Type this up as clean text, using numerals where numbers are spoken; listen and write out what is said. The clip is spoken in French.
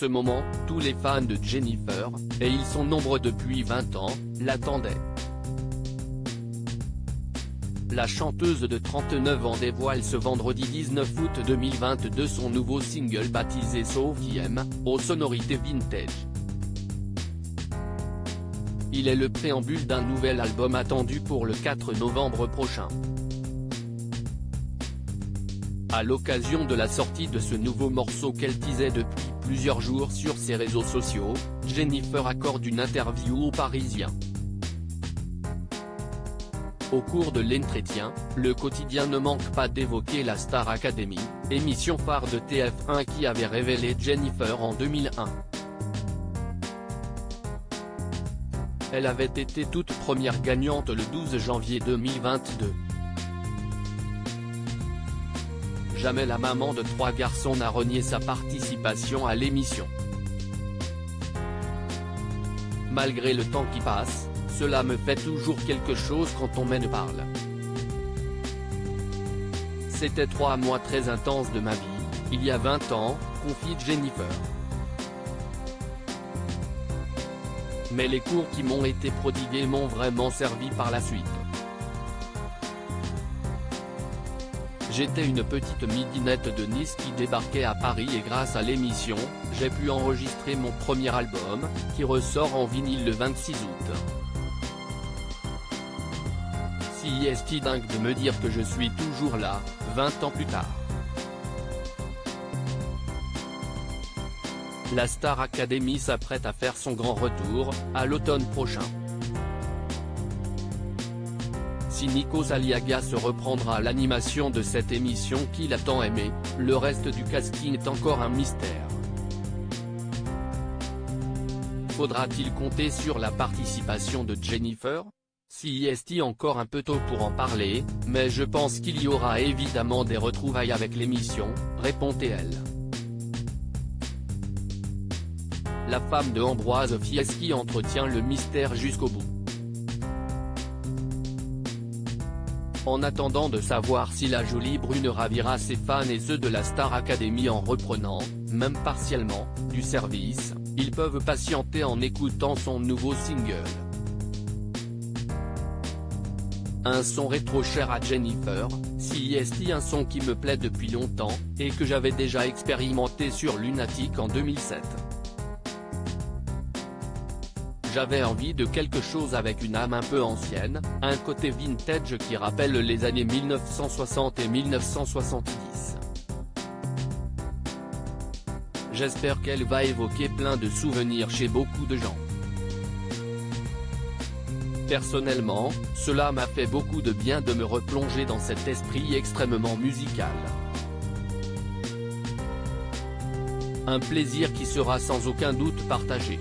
Ce moment, tous les fans de Jennifer, et ils sont nombreux depuis 20 ans, l'attendaient. La chanteuse de 39 ans dévoile ce vendredi 19 août 2022 son nouveau single baptisé Sophie M, aux sonorités vintage. Il est le préambule d'un nouvel album attendu pour le 4 novembre prochain. À l'occasion de la sortie de ce nouveau morceau qu'elle teasait depuis plusieurs jours sur ses réseaux sociaux, Jennifer accorde une interview aux Parisiens. Au cours de l'entretien, le quotidien ne manque pas d'évoquer la Star Academy, émission phare de TF1 qui avait révélé Jennifer en 2001. Elle avait été toute première gagnante le 12 janvier 2022. Jamais la maman de 3 garçons n'a renié sa participation à l'émission. Malgré le temps qui passe, cela me fait toujours quelque chose quand on m'en parle. C'était 3 mois très intenses de ma vie, il y a 20 ans, confie Jennifer. Mais les cours qui m'ont été prodigués m'ont vraiment servi par la suite. J'étais une petite midinette de Nice qui débarquait à Paris et grâce à l'émission, j'ai pu enregistrer mon premier album, qui ressort en vinyle le 26 août. Si est dingue de me dire que je suis toujours là, 20 ans plus tard. La Star Academy s'apprête à faire son grand retour, à l'automne prochain. Si Nikos Aliagas se reprendra à l'animation de cette émission qu'il a tant aimée, le reste du casting est encore un mystère. Faudra-t-il compter sur la participation de Jennifer ? Si est encore un peu tôt pour en parler, mais je pense qu'il y aura évidemment des retrouvailles avec l'émission, répondait-elle. La femme de Ambroise Fieschi entretient le mystère jusqu'au bout. En attendant de savoir si la jolie brune ravira ses fans et ceux de la Star Academy en reprenant, même partiellement, du service, ils peuvent patienter en écoutant son nouveau single. Un son rétro cher à Jennifer, si est un son qui me plaît depuis longtemps, et que j'avais déjà expérimenté sur Lunatic en 2007. J'avais envie de quelque chose avec une âme un peu ancienne, un côté vintage qui rappelle les années 1960 et 1970. J'espère qu'elle va évoquer plein de souvenirs chez beaucoup de gens. Personnellement, cela m'a fait beaucoup de bien de me replonger dans cet esprit extrêmement musical. Un plaisir qui sera sans aucun doute partagé.